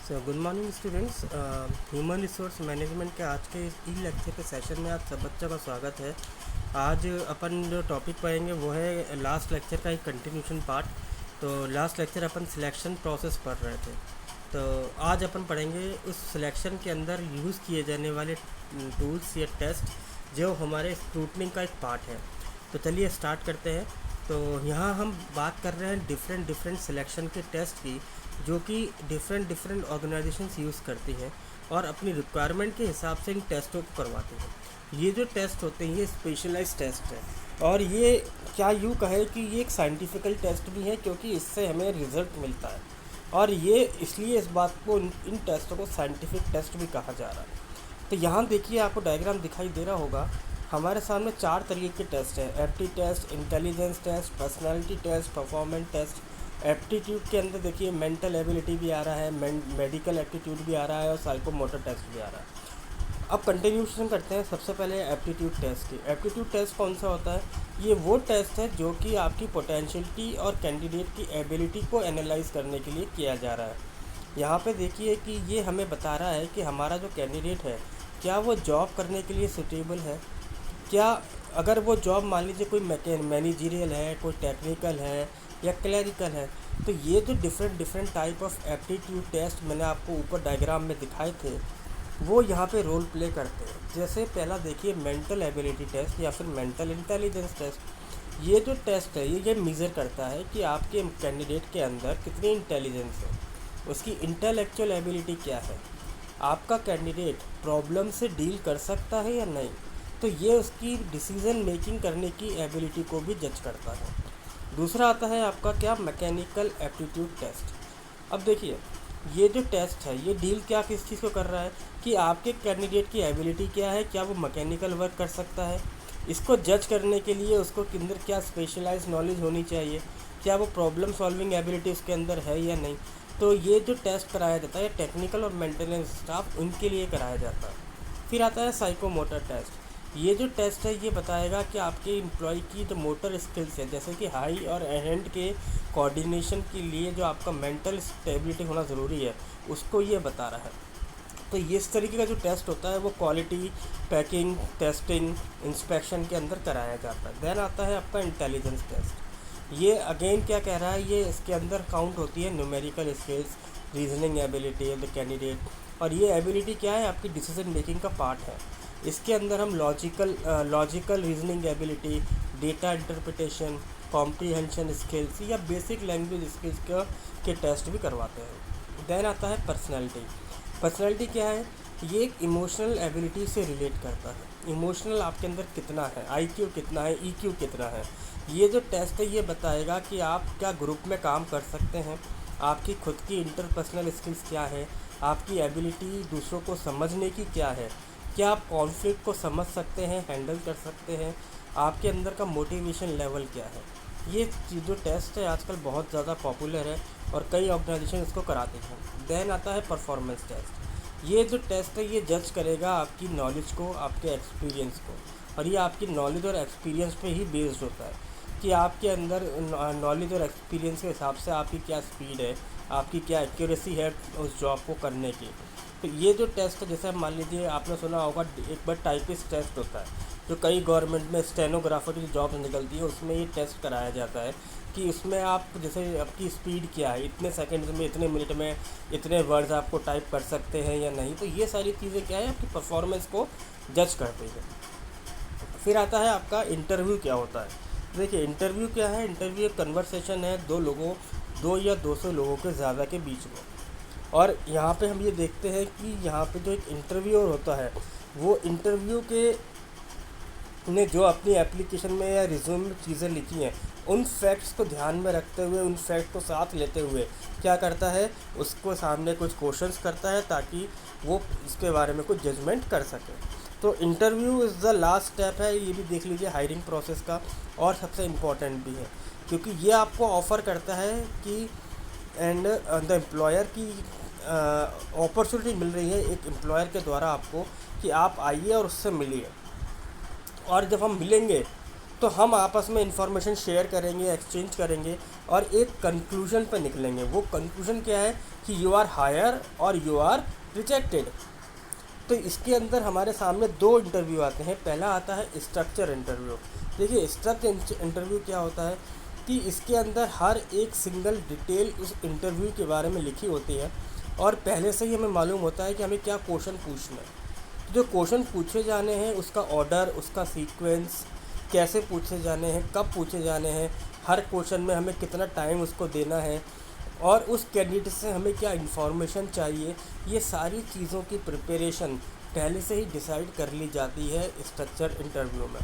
Good morning students. Human resource management के आज के इस ई लेक्चर के सेशन में आप सब बच्चों का स्वागत है। आज अपन जो टॉपिक पढ़ेंगे वो है लास्ट लेक्चर का एक कंटिन्यूशन पार्ट। तो लास्ट लेक्चर अपन सिलेक्शन प्रोसेस पढ़ रहे थे, तो आज अपन पढ़ेंगे उस सिलेक्शन के अंदर यूज़ किए जाने वाले टूल्स या टेस्ट जो हमारे स्क्रूटनिंग का एक पार्ट है। तो चलिए स्टार्ट करते हैं। तो यहाँ हम बात कर रहे हैं डिफरेंट सिलेक्शन के टेस्ट की, जो कि डिफरेंट ऑर्गेनाइजेशंस यूज़ करती हैं और अपनी रिक्वायरमेंट के हिसाब से इन टेस्टों को करवाती हैं। ये जो टेस्ट होते हैं ये स्पेशलाइज्ड टेस्ट है, और ये क्या यूँ कहे कि ये एक साइंटिफिकल टेस्ट भी है, क्योंकि इससे हमें रिज़ल्ट मिलता है। और ये इसलिए इस बात को इन टेस्टों को साइंटिफिक टेस्ट भी कहा जा रहा है। तो यहाँ देखिए, आपको डायग्राम दिखाई दे रहा होगा। हमारे सामने 4 तरीके के टेस्ट हैं: एप्टी test, intelligence test, personality test, performance test. Aptitude के अंदर देखिए मेंटल एबिलिटी भी आ रहा है, मेडिकल एप्टीट्यूड भी आ रहा है और साइकोमोटर टेस्ट भी आ रहा है। अब कंटिन्यूशन करते हैं। सबसे पहले एप्टीट्यूड टेस्ट की। एप्टीट्यूड टेस्ट कौन सा होता है? ये वो टेस्ट है जो कि आपकी पोटेंशियलिटी और कैंडिडेट की एबिलिटी को एनालाइज करने के लिए किया जा रहा है। यहाँ पे देखिए कि ये हमें बता रहा है कि हमारा जो कैंडिडेट है, क्या वो जॉब करने के लिए सूटेबल है। क्या अगर वो जॉब मान लीजिए कोई मैनेजरियल है, कोई टेक्निकल है या क्लरिकल है, तो ये जो different type of aptitude test मैंने आपको ऊपर डायग्राम में दिखाए थे, वो यहाँ पे रोल प्ले करते हैं। जैसे पहला देखिए मेंटल एबिलिटी टेस्ट या फिर मेंटल इंटेलिजेंस टेस्ट। ये जो टेस्ट है ये मेज़र करता है कि आपके कैंडिडेट के अंदर कितनी इंटेलिजेंस है, उसकी इंटेलेक्चुअल एबिलिटी क्या है, आपका कैंडिडेट प्रॉब्लम से डील कर सकता है या नहीं। तो ये उसकी डिसीज़न मेकिंग करने की एबिलिटी को भी जज करता है। दूसरा आता है आपका क्या, मैकेनिकल एप्टीट्यूड टेस्ट। अब देखिए, ये जो टेस्ट है ये डील क्या किस चीज़ को कर रहा है कि आपके कैंडिडेट की एबिलिटी क्या है, क्या वो मैकेनिकल वर्क कर सकता है। इसको जज करने के लिए उसको अंदर क्या स्पेशलाइज्ड नॉलेज होनी चाहिए, क्या वो प्रॉब्लम सॉल्विंग एबिलिटी उसके अंदर है या नहीं। तो ये जो टेस्ट कराया जाता है टेक्निकल और मेंटेनेंस स्टाफ उनके लिए कराया जाता है। फिर आता है साइकोमोटर टेस्ट। ये जो टेस्ट है ये बताएगा कि आपके एम्प्लॉय की जो मोटर स्किल्स है, जैसे कि हाई और हैंड के कोऑर्डिनेशन के लिए जो आपका मेंटल स्टेबिलिटी होना ज़रूरी है, उसको ये बता रहा है। तो ये इस तरीके का जो टेस्ट होता है वो क्वालिटी, पैकिंग, टेस्टिंग, इंस्पेक्शन के अंदर कराया जाता है। देन आता है आपका इंटेलिजेंस टेस्ट। ये अगेन क्या कह रहा है, ये इसके अंदर काउंट होती है numerical skills, reasoning ability of the candidate, और ये एबिलिटी क्या है, आपकी डिसीजन मेकिंग का पार्ट है। इसके अंदर हम logical reasoning ability, data interpretation, comprehension skills या बेसिक लैंग्वेज स्किल्स के टेस्ट भी करवाते हैं। देन आता है पर्सनैलिटी। पर्सनैलिटी क्या है, ये एक इमोशनल एबिलिटी से रिलेट करता है। इमोशनल आपके अंदर कितना है, IQ कितना है, EQ कितना है। ये जो टेस्ट है ये बताएगा कि आप क्या ग्रुप में काम कर सकते हैं, आपकी खुद की इंटरपर्सनल स्किल्स क्या है, आपकी एबिलिटी दूसरों को समझने की क्या है, क्या आप कॉन्फ्लिक्ट को समझ सकते हैं, हैंडल कर सकते हैं, आपके अंदर का मोटिवेशन लेवल क्या है। ये जो टेस्ट है आजकल बहुत ज़्यादा पॉपुलर है और कई ऑर्गेनाइजेशन इसको कराते हैं। देन आता है परफॉर्मेंस टेस्ट। ये जो टेस्ट है ये जज करेगा आपकी नॉलेज को, आपके एक्सपीरियंस को, और ये आपकी नॉलेज और एक्सपीरियंस पे ही बेस्ड होता है कि आपके अंदर नॉलेज और एक्सपीरियंस के हिसाब से आपकी क्या स्पीड है, आपकी क्या एक्यूरेसी है उस जॉब को करने की। तो ये जो टेस्ट है, जैसे मान लीजिए आपने सुना होगा एक बार टाइपिस्ट टेस्ट होता है, जो कई गवर्नमेंट में स्टेनोग्राफर की जॉब निकलती है, उसमें ये टेस्ट कराया जाता है कि उसमें आप जैसे आपकी स्पीड क्या है, इतने सेकंड्स में, इतने मिनट में इतने वर्ड्स आपको टाइप कर सकते हैं या नहीं। तो ये सारी चीज़ें क्या है, आपकी परफॉर्मेंस को जज करती है। फिर आता है आपका इंटरव्यू क्या होता है। देखिए इंटरव्यू क्या है, इंटरव्यू एक कन्वर्सेशन है दो या 200 लोगों के ज़्यादा के बीच में। और यहाँ पे हम ये देखते हैं कि यहाँ पे जो एक इंटरव्यूअर होता है, वो इंटरव्यू के ने जो अपनी एप्लीकेशन में या रिज्यूम में चीज़ें लिखी हैं, उन फैक्ट्स को ध्यान में रखते हुए, उन फैक्ट को साथ लेते हुए क्या करता है, उसको सामने कुछ क्वेश्चंस करता है ताकि वो इसके बारे में कुछ जजमेंट कर सके। तो interview is the last step है, ये भी देख लीजिए हायरिंग प्रोसेस का, और सबसे इम्पॉर्टेंट भी है क्योंकि ये आपको ऑफ़र करता है कि एंड द एम्प्लॉयर की अपॉर्चुनिटी मिल रही है एक एम्प्लॉयर के द्वारा आपको कि आप आइए और उससे मिलिए। और जब हम मिलेंगे तो हम आपस में इंफॉर्मेशन शेयर करेंगे, एक्सचेंज करेंगे और एक कंक्लूजन पर निकलेंगे। वो कंक्लूजन क्या है कि यू आर हायर और यू आर रिजेक्टेड। तो इसके अंदर हमारे सामने दो इंटरव्यू आते हैं। पहला आता है स्ट्रक्चर इंटरव्यू। देखिए स्ट्रक्चर इंटरव्यू क्या होता है कि इसके अंदर हर एक सिंगल डिटेल उस इंटरव्यू के बारे में लिखी होती है और पहले से ही हमें मालूम होता है कि हमें क्या क्वेश्चन पूछना है। जो क्वेश्चन पूछे जाने हैं उसका ऑर्डर, उसका सीक्वेंस, कैसे पूछे जाने हैं, कब पूछे जाने हैं, हर क्वेश्चन में हमें कितना टाइम उसको देना है और उस कैंडिडेट से हमें क्या इन्फॉर्मेशन चाहिए, ये सारी चीज़ों की प्रिपरेशन पहले से ही डिसाइड कर ली जाती है स्ट्रक्चर इंटरव्यू में।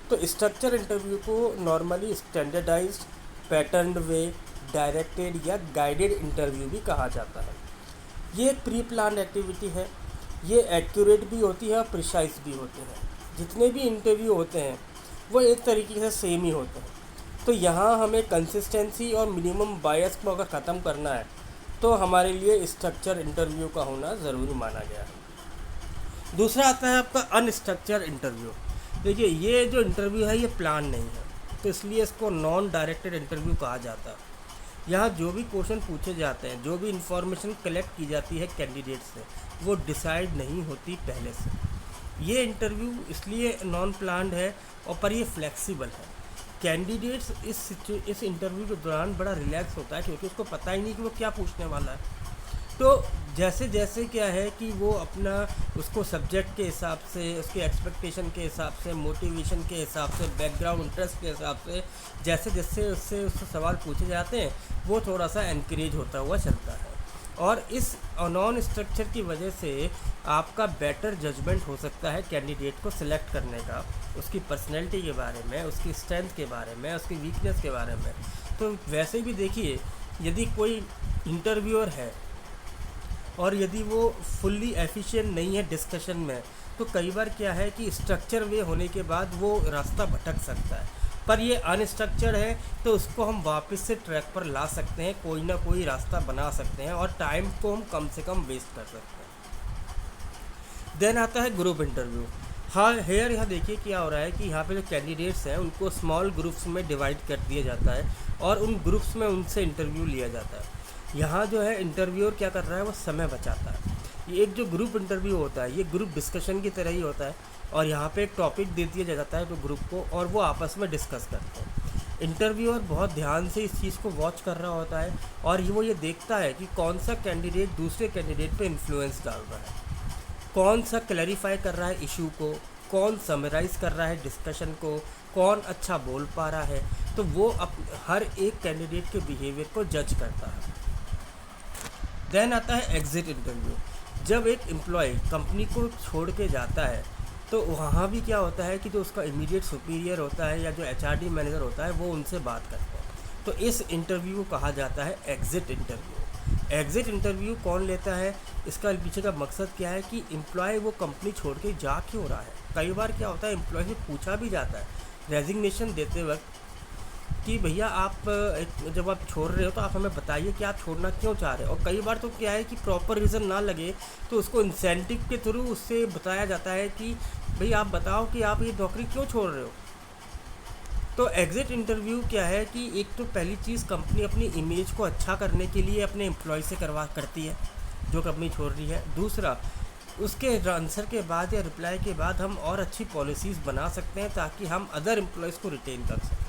तो स्ट्रक्चर इंटरव्यू को नॉर्मली स्टैंडर्डाइज्ड, पैटर्न्ड वे, डायरेक्टेड या गाइडेड इंटरव्यू भी कहा जाता है। ये एक प्री प्लान एक्टिविटी है। ये एक्यूरेट भी होती है और प्रिसाइज भी होते हैं। जितने भी इंटरव्यू होते हैं वो एक तरीके से सेम ही होते हैं। तो यहाँ हमें कंसिस्टेंसी और मिनिमम बायस को अगर ख़त्म करना है तो हमारे लिए स्ट्रक्चर इंटरव्यू का होना ज़रूरी माना गया है। दूसरा आता है आपका अनस्ट्रक्चर इंटरव्यू। देखिए ये जो इंटरव्यू है ये प्लान नहीं है, तो इसलिए इसको नॉन डायरेक्टेड इंटरव्यू कहा जाता है। यहाँ जो भी क्वेश्चन पूछे जाते हैं, जो भी इंफॉर्मेशन कलेक्ट की जाती है कैंडिडेट से, वो डिसाइड नहीं होती पहले से। ये इंटरव्यू इसलिए नॉन प्लान्ड है और पर ये फ्लेक्सिबल है। कैंडिडेट्स इस इंटरव्यू के दौरान बड़ा रिलैक्स होता है क्योंकि उसको पता ही नहीं कि वो क्या पूछने वाला है। तो जैसे जैसे क्या है कि वो अपना उसको सब्जेक्ट के हिसाब से, उसके एक्सपेक्टेशन के हिसाब से, मोटिवेशन के हिसाब से, बैकग्राउंड इंटरेस्ट के हिसाब से जैसे जैसे उससे सवाल पूछे जाते हैं वो थोड़ा सा एनकरेज होता हुआ चलता है। और इस नॉन स्ट्रक्चर की वजह से आपका बेटर जजमेंट हो सकता है कैंडिडेट को सिलेक्ट करने का, उसकी पर्सनैलिटी के बारे में, उसकी स्ट्रेंथ के बारे में, उसकी वीकनेस के बारे में। तो वैसे भी देखिए यदि कोई इंटरव्यूअर है और यदि वो फुल्ली एफिशिएंट नहीं है डिस्कशन में, तो कई बार क्या है कि स्ट्रक्चर वे होने के बाद वो रास्ता भटक सकता है। पर ये अनस्ट्रक्चर्ड है तो उसको हम वापस से ट्रैक पर ला सकते हैं, कोई ना कोई रास्ता बना सकते हैं और टाइम को हम कम से कम वेस्ट कर सकते हैं। देन आता है ग्रुप इंटरव्यू। हाँ हेयर यहाँ देखिए क्या हो रहा है कि यहाँ पे जो कैंडिडेट्स हैं उनको स्मॉल ग्रुप्स में डिवाइड कर दिया जाता है और उन ग्रुप्स में उनसे इंटरव्यू लिया जाता है। यहाँ जो है इंटरव्यूअर क्या कर रहा है, वो समय बचाता है। ये एक जो ग्रुप इंटरव्यू होता है ये ग्रुप डिस्कशन की तरह ही होता है और यहाँ पे एक टॉपिक दे दिया जाता है तो ग्रुप को, और वो आपस में डिस्कस करते हैं। इंटरव्यूअर बहुत ध्यान से इस चीज़ को वॉच कर रहा होता है और वो ये देखता है कि कौन सा कैंडिडेट दूसरे कैंडिडेट पे इन्फ्लुएंस डाल रहा है, कौन सा क्लैरिफाई कर रहा है इशू को, कौन समराइज़ कर रहा है डिस्कशन को, कौन अच्छा बोल पा रहा है। तो वो हर एक कैंडिडेट के बिहेवियर को जज करता है। देन आता है एग्ज़िट इंटरव्यू। जब एक एम्प्लॉय कंपनी को छोड़ के जाता है तो वहाँ भी क्या होता है कि जो उसका इमीडिएट सुपीरियर होता है या जो एचआरडी मैनेजर होता है वो उनसे बात करते हैं। तो इस इंटरव्यू को कहा जाता है एग्ज़िट इंटरव्यू। एग्ज़िट इंटरव्यू कौन लेता है, इसका पीछे का मकसद क्या है कि एम्प्लॉय वो कंपनी छोड़ के जा क्यों रहा है। कई बार क्या होता है एम्प्लॉय से पूछा भी जाता है रेजिग्नेशन देते वक्त कि भैया आप जब आप छोड़ रहे हो तो आप हमें बताइए कि आप छोड़ना क्यों चाह रहे हो। और कई बार तो क्या है कि प्रॉपर रीज़न ना लगे तो उसको इंसेंटिव के थ्रू उससे बताया जाता है कि भाई आप बताओ कि आप ये नौकरी क्यों छोड़ रहे हो। तो एग्ज़िट इंटरव्यू क्या है कि एक तो पहली चीज़ कंपनी अपनी इमेज को अच्छा करने के लिए अपने एम्प्लॉय से करती है जो कंपनी छोड़ रही है। दूसरा, उसके आंसर के बाद या रिप्लाई के बाद हम और अच्छी पॉलिसीज़ बना सकते हैं ताकि हम अदर एम्प्लॉयज़ को रिटेन कर सकें।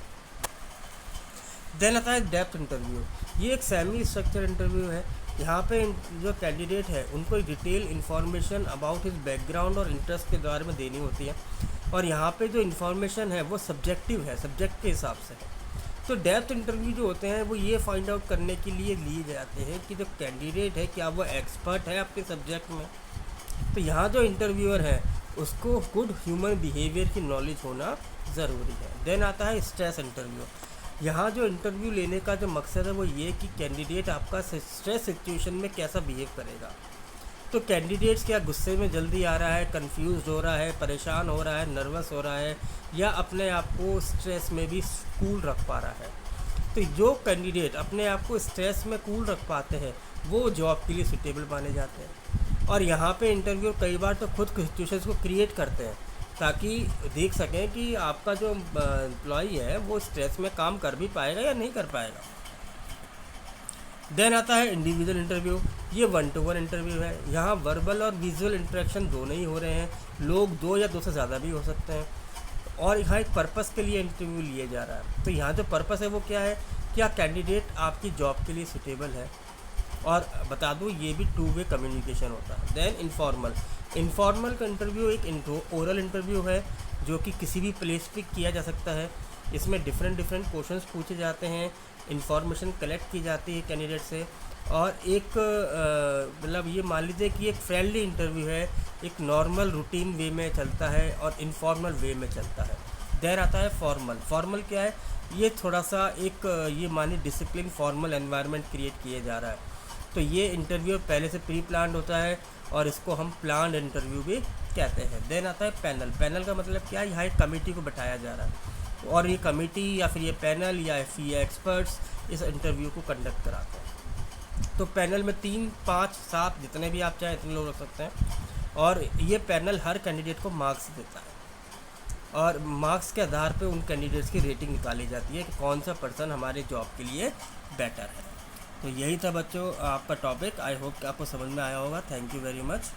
देन आता है डेप्थ इंटरव्यू। ये एक सेमी स्ट्रक्चर इंटरव्यू है। यहाँ पे जो कैंडिडेट है उनको एक detail information about his background और इंटरेस्ट के बारे में देनी होती है और यहाँ पे जो इन्फॉर्मेशन है वो सब्जेक्टिव है, सब्जेक्ट के हिसाब से है। तो डेप्थ इंटरव्यू जो होते हैं वो ये फाइंड आउट करने के लिए लिए जाते हैं कि जो कैंडिडेट है क्या वो एक्सपर्ट है अपने सब्जेक्ट में। तो यहाँ जो इंटरव्यूअर है उसको गुड ह्यूमन बिहेवियर की नॉलेज होना ज़रूरी है। देन आता है स्ट्रेस इंटरव्यू। यहाँ जो इंटरव्यू लेने का जो मकसद है वो ये कि कैंडिडेट आपका स्ट्रेस सिचुएशन में कैसा बिहेव करेगा। तो कैंडिडेट्स क्या गुस्से में जल्दी आ रहा है, कंफ्यूज हो रहा है, परेशान हो रहा है, नर्वस हो रहा है या अपने आप को स्ट्रेस में भी कूल रख पा रहा है। तो जो कैंडिडेट अपने आप को स्ट्रेस में कूल रख पाते हैं वो जॉब के लिए सूटेबल माने जाते हैं। और यहाँ पे इंटरव्यू कई बार तो खुद सिचुएशंस को क्रिएट करते हैं ताकि देख सकें कि आपका जो एम्प्लॉई है वो स्ट्रेस में काम कर भी पाएगा या नहीं कर पाएगा। देन आता है इंडिविजुअल इंटरव्यू। ये 1 to 1 इंटरव्यू है। यहाँ वर्बल और विजुअल इंटरेक्शन दोनों ही हो रहे हैं। लोग 2 या 2 से ज़्यादा भी हो सकते हैं और यहाँ एक पर्पस के लिए इंटरव्यू लिया जा रहा है। तो यहाँ जो पर्पस है वो क्या है, क्या कैंडिडेट आपकी जॉब के लिए सूटेबल है। और बता दूँ ये भी 2 वे कम्युनिकेशन होता है। देन इनफॉर्मल का इंटरव्यू एक ओरल इंटरव्यू है जो कि किसी भी प्लेस पे किया जा सकता है। इसमें डिफरेंट क्वेश्चंस पूछे जाते हैं, इंफॉर्मेशन कलेक्ट की जाती है कैंडिडेट से, और एक मतलब ये मान लीजिए कि एक फ्रेंडली इंटरव्यू है, एक नॉर्मल रूटीन वे में चलता है और इनफॉर्मल वे में चलता है। देर आता है फॉर्मल क्या है, ये थोड़ा सा एक ये मानिए डिसिप्लिन फॉर्मल एनवायरनमेंट क्रिएट किया जा रहा है। तो ये इंटरव्यू पहले से प्री प्लान्ड होता है और इसको हम प्लान्ड इंटरव्यू भी कहते हैं। देन आता है पैनल का मतलब क्या है, यहाँ एक कमेटी को बैठाया जा रहा है और ये कमेटी या फिर ये पैनल या फिर ये एक्सपर्ट्स इस इंटरव्यू को कंडक्ट कराते हैं। तो पैनल में 3, 5, 7 जितने भी आप चाहें इतने लोग रख सकते हैं और ये पैनल हर कैंडिडेट को मार्क्स देता है और मार्क्स के आधार पे उन कैंडिडेट्स की रेटिंग निकाली जाती है कि कौन सा पर्सन हमारे जॉब के लिए बेटर है। तो यही था बच्चों आपका टॉपिक। आई होप कि आपको समझ में आया होगा। Thank you very much.